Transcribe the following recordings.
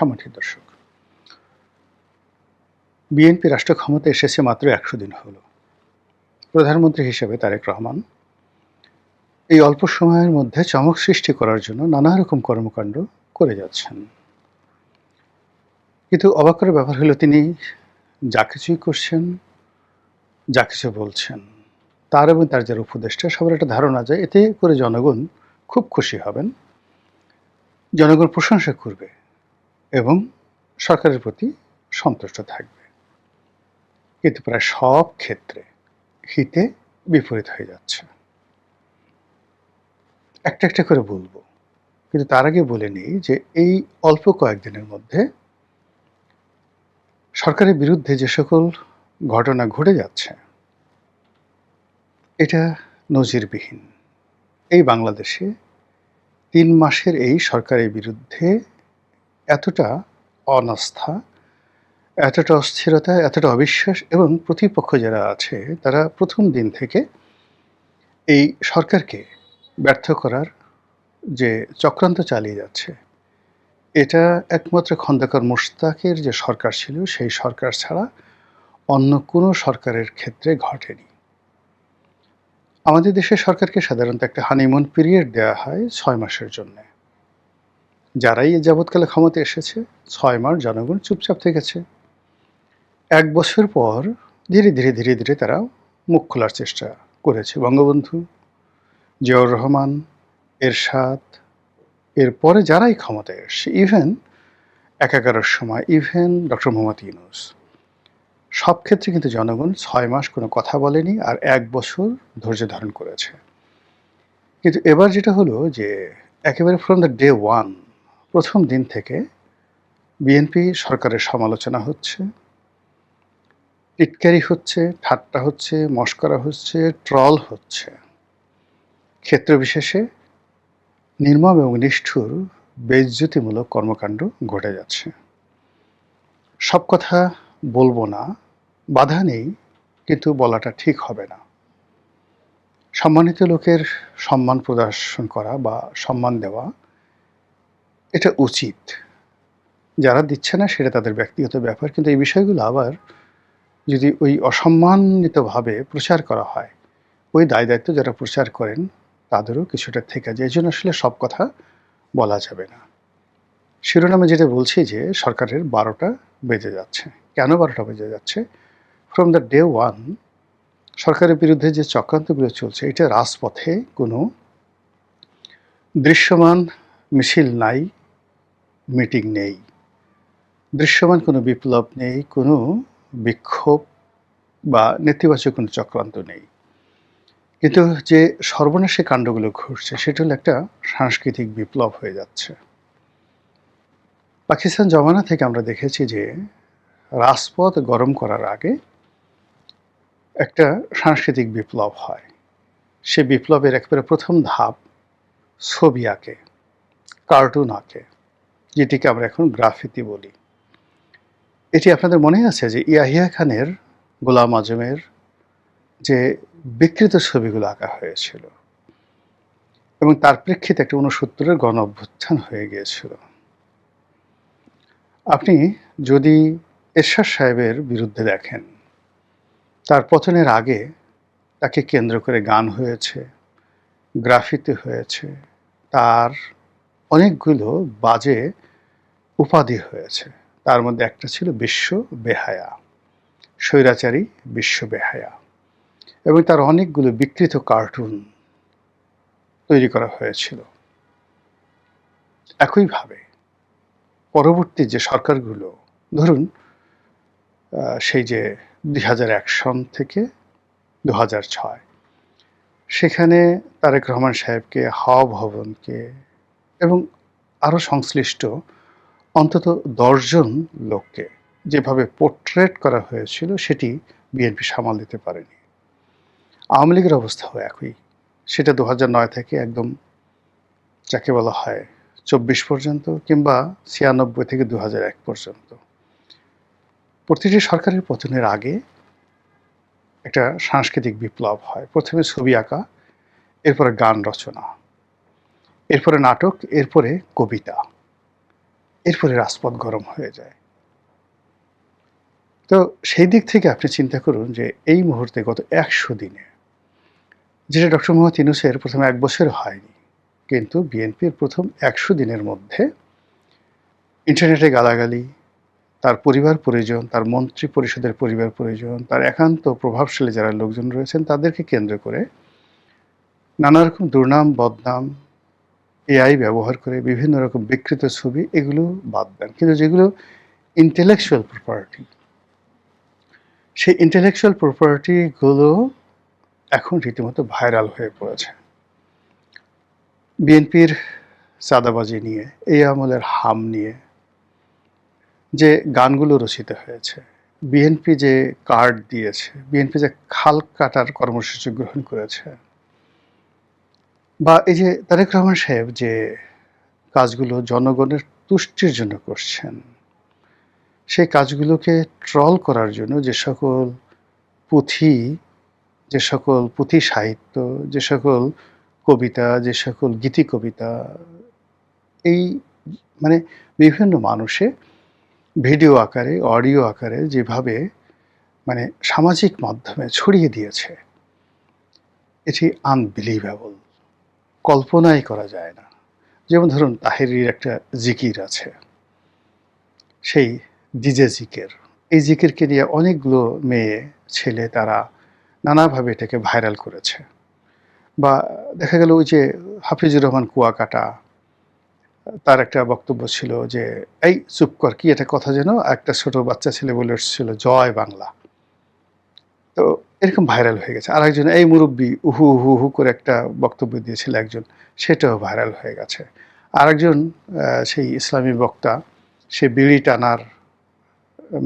সম্মানিত দর্শক, বিএনপি রাষ্ট্র ক্ষমতায় এসেছে মাত্র ১০০ দিন হলো। প্রধানমন্ত্রী হিসেবে তারেক রহমান এই অল্প সময়ের মধ্যে চমক সৃষ্টি করার জন্য নানা রকম কর্মকাণ্ড করে যাচ্ছেন। কিন্তু অবাক করার ব্যাপার হলো তিনি যা কিছুই করছেন, যা কিছু বলছেন, তার এবং তার যারা উপদেষ্টা সবার একটা ধারণা যায় এতে করে জনগণ খুব খুশি হবেন, জনগণ প্রশংসা করবে এবং সরকারের প্রতি সন্তুষ্ট থাকবে। কিন্তু প্রায় সব ক্ষেত্রে হিতে বিপরীত হয়ে যাচ্ছে। একটা একটা করে বলবো, কিন্তু তার আগে বলে নিই যে এই অল্প কয়েকদিনের মধ্যে সরকারের বিরুদ্ধে যে সকল ঘটনা ঘটে যাচ্ছে এটা নজিরবিহীন। এই বাংলাদেশে ৩ মাসের এই সরকারের বিরুদ্ধে এতটা অনাস্থা, এতটা অস্থিরতা, এতটা অবিশ্বাস এবং প্রতিপক্ষ যারা আছে তারা প্রথম দিন থেকে এই সরকারকে ব্যর্থ করার যে চক্রান্ত চালিয়ে যাচ্ছে, এটা একমাত্র খন্দকার মোশতাকের যে সরকার ছিল সেই সরকার ছাড়া অন্য কোনো সরকারের ক্ষেত্রে ঘটেনি। আমাদের দেশের সরকারকে সাধারণত একটা হানিমুন পিরিয়ড দেওয়া হয় ৬ মাসের জন্যে। যারাই এ যাবৎকালে ক্ষমতায় এসেছে ৬ মাস জনগণ চুপচাপ থেকেছে। ১ বছর পর ধীরে ধীরে তারা মুখ খোলার চেষ্টা করেছে। বঙ্গবন্ধু, জিয়াউর রহমান, এরশাদ, এরপরে যারাই ক্ষমতায় এসছে, ইভেন ১১র সময়, ইভেন ডক্টর মোহাম্মদ ইউনূস, সব ক্ষেত্রে কিন্তু জনগণ ৬ মাস কোনো কথা বলেনি আর ১ বছর ধৈর্য ধারণ করেছে। কিন্তু এবার যেটা হলো যে একেবারে ফ্রম দ্য ডে ওয়ান, প্রথম দিন থেকে বিএনপি সরকারের সমালোচনা হচ্ছে, টিটকারি হচ্ছে, ঠাট্টা হচ্ছে, মশকরা হচ্ছে, ট্রল হচ্ছে। ক্ষেত্র বিশেষে নির্মম এবং নিষ্ঠুর বেইজ্জতিমূলক কর্মকাণ্ড ঘটে যাচ্ছে। সব কথা বলবো না, বাধা নেই, কিন্তু বলাটা ঠিক হবে না। সম্মানিত লোকের সম্মান প্রদর্শন করা বা সম্মান দেওয়া এটা উচিত। যারা দিচ্ছে না সেটা তাদের ব্যক্তিগত ব্যাপার, কিন্তু এই বিষয়গুলো আবার যদি ওই অসম্মানিতভাবে প্রচার করা হয়, ওই দায়-দায়িত্ব যারা প্রচার করেন তাদেরও কিছুটা থেকে যায়। এজন্য আসলে সব কথা বলা যাবে না। শিরোনামে যেটা বলছি যে সরকারের ১২টা বেজে যাচ্ছে। কেন ১২টা বেজে যাচ্ছে? ফ্রম দ্য ডে ওয়ান সরকারের বিরুদ্ধে যে চক্রান্তগুলো চলছে, এটা রাজপথে কোনো দৃশ্যমান মিছিল নাই, মিটিং নেই। দৃশ্যমান কোনো বিপ্লব নেই, কোনো বিক্ষোভ বা নেতিবাচক কোনো চক্রান্ত নেই। কিন্তু যে সর্বনাশী কাণ্ডগুলো ঘটছে সেটা হলো একটা সাংস্কৃতিক বিপ্লব হয়ে যাচ্ছে। পাকিস্তান জমানা থেকে আমরা দেখেছি যে রাজপথ গরম করার আগে একটা সাংস্কৃতিক বিপ্লব হয়। সে বিপ্লবের একেবারে প্রথম ধাপ ছবি আঁকে, কার্টুন আঁকে, যেটিকে আমরা এখন গ্রাফিতি বলি। এটি আপনাদের মনে আছে যে ইয়াহিয়া খানের গোলাম আজমের যে বিকৃত ছবিগুলো আঁকা হয়েছিল এবং তার প্রেক্ষিতে একটা ৬৯-এর গণ অভ্যুত্থান হয়ে গিয়েছিল। আপনি যদি এরশাদ সাহেবের বিরুদ্ধে দেখেন, তার পতনের আগে তাকে কেন্দ্র করে গান হয়েছে, গ্রাফিতি হয়েছে, তার অনেকগুলো বাজে উপাধি হয়েছে। তার মধ্যে একটা ছিল বিশ্ব বেহায়া, স্বৈরাচারী বিশ্ব বেহায়া, এবং তার অনেকগুলো বিকৃত কার্টুন তৈরি করা হয়েছিল। একইভাবে পরবর্তী যে সরকারগুলো, ধরুন সেই যে ২০০১ সন থেকে ২০০৬, সেখানে তারেক রহমান সাহেবকে, হাওয়া ভবনকে এবং আরও সংশ্লিষ্ট অন্তত ১০ জন লোককে যেভাবে পোর্ট্রেট করা হয়েছিল সেটি বিএনপি সামাল দিতে পারেনি। আওয়ামী লীগের অবস্থাও একই। সেটা ২০০৯ থেকে একদম যাকে বলা হয় ২৪ পর্যন্ত, কিংবা ৯৬ থেকে ২০০১ পর্যন্ত। প্রতিটি সরকারের পতনের আগে একটা সাংস্কৃতিক বিপ্লব হয়। প্রথমে ছবি আঁকা, এরপরে গান রচনা, এরপরে নাটক, এরপরে কবিতা। এরপরে রাজপথ গরম হয়ে যায়। তো সেই দিক থেকে আপনি চিন্তা করুন যে এই মুহূর্তে গত ১০০ দিনে যেটা ডক্টর মোহাম্মদ ইউনূসের ১ম ১ বছর হয়নি। কিন্তু বিএনপির ১ম ১০০ দিনের মধ্যে ইন্টারনেটে গালাগালি, তার পরিবার-পরিজন, তার মন্ত্রী পরিষদের পরিবার-পরিজন, তার একান্ত প্রভাবশালী যারা লোকজন রয়েছেন তাদেরকে কেন্দ্র করে নানা রকম দুর্নাম, বদনাম, এআই ব্যবহার করে বিভিন্ন রকম বিকৃত ছবি এগুলো বাদ দেন। কিন্তু যেগুলো intellectual property সেই intellectual property গুলো এখন রীতিমতো ভাইরাল হয়ে পড়েছে। বিএনপির চাঁদাবাজি নিয়ে, এই আমলের হাম নিয়ে যে গানগুলো রচিত হয়েছে, বিএনপি যে কার্ড দিয়েছে, বিএনপি যে খাল কাটার কর্মসূচি গ্রহণ করেছে, বা এই যে তারেক রহমান সাহেব যে কাজগুলো জনগণের তুষ্টির জন্য করছেন, সেই কাজগুলোকে ট্রল করার জন্য যে সকল পুঁথি, যে সকল পুঁথি সাহিত্য, যে সকল কবিতা, যে সকল গীতি কবিতা, এই মানে বিভিন্ন মানুষে ভিডিও আকারে, অডিও আকারে যেভাবে মানে সামাজিক মাধ্যমে ছড়িয়ে দিয়েছে, এটি আনবিলিভেবল, কল্পনাই করা যায় না। যেমন ধরুন তাহেরির একটা জিকির আছে, সেই ডিজে জিকির, এই জিকিরকে নিয়ে অনেকগুলো মেয়ে ছেলে তারা নানাভাবে এটাকে ভাইরাল করেছে। বা দেখা গেল ওই যে হাফিজুর রহমান কুয়াকাটা, তার একটা বক্তব্য ছিল যে এই চুপ কর, কি একটা কথা যেন একটা ছোট বাচ্চা ছেলে বলে এসেছিল জয় বাংলা। তো এরকম ভাইরাল হয়ে গেছে। আর একজন এই মুরব্বী উহু উহু হু করে একটা বক্তব্য দিয়েছিল একজন, সেটাও ভাইরাল হয়ে গেছে। আর একজন সেই ইসলামী বক্তা, সে বিড়ি টানার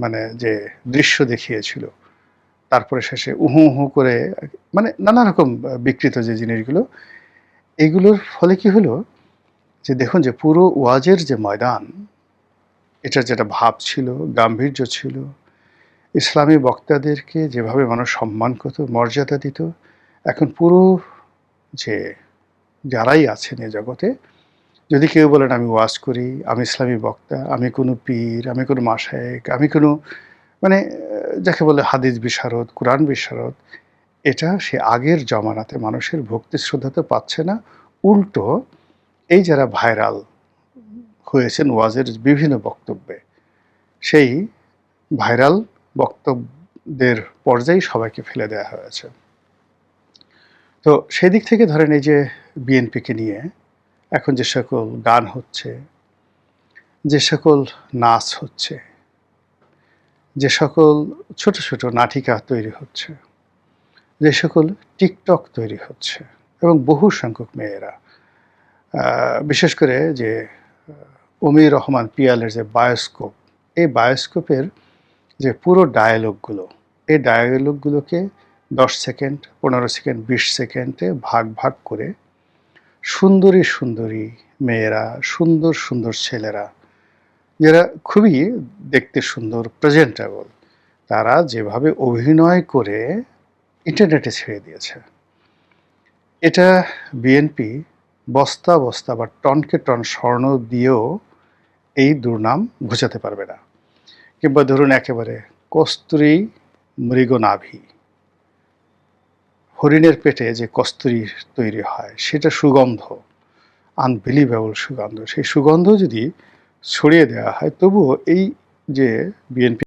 মানে যে দৃশ্য দেখিয়েছিল, তারপরে শেষে উহু উহু করে মানে নানা রকম বিকৃত যে জিনিসগুলো, এগুলোর ফলে কি হলো যে দেখুন যে পুরো ওয়াজের যে ময়দান, এটার যেটা ভাব ছিল, গাম্ভীর্য ছিল, ইসলামী বক্তাদেরকে যেভাবে মানুষ সম্মান করত, মর্যাদা দিত, এখন পুরো যে যারাই আছেন এ জগতে, যদি কেউ বলেন আমি ওয়াজ করি, আমি ইসলামী বক্তা, আমি কোনো পীর, আমি কোনো মাশায়েখ, আমি কোনো মানে যাকে বলে হাদিস বিশারদ, কোরআন বিশারদ, এটা সে আগের জমানাতে মানুষের ভক্তি শ্রদ্ধা তো পাচ্ছে না। উল্টো এই যারা ভাইরাল হয়েছেন ওয়াজের বিভিন্ন বক্তব্যে, সেই ভাইরাল বক্তব্যের পর্যায়ে সবাইকে ফেলে দেওয়া হয়েছে। তো সেদিক থেকে ধরেন এই যে বিএনপিকে নিয়ে এখন যে সকল গান হচ্ছে, যে সকল নাচ হচ্ছে, যে সকল ছোট ছোট নাটিকা তৈরি হচ্ছে, যে সকল টিকটক তৈরি হচ্ছে, এবং বহু সংখ্যক মেয়েরা বিশেষ করে যে অমির রহমান পিয়ালের যে বায়োস্কোপ, এই বায়োস্কোপের যে পুরো ডায়ালগগুলো, এই ডায়ালগগুলোকে 10 সেকেন্ড, 15 সেকেন্ড, 20 সেকেন্ডে ভাগ ভাগ করে সুন্দরী সুন্দরী মেয়েরা, সুন্দর সুন্দর ছেলেরা, যারা খুবই দেখতে সুন্দর, প্রেজেন্টেবল, তারা যেভাবে অভিনয় করে ইন্টারনেটে ছেড়ে দিয়েছে, এটা বিএনপি বস্তা বস্তা বা টনকে টন স্বর্ণ দিয়েও এই দুর্নাম ঘুচাতে পারবে না। কিংবা ধরুন একেবারে কস্তুরী মৃগনাভি, হরিণের পেটে যে কস্তুরী তৈরি হয়, সেটা সুগন্ধ, আনবিলিভেবল সুগন্ধ, সেই সুগন্ধ যদি ছড়িয়ে দেওয়া হয়, তবুও এই যে বিএনপি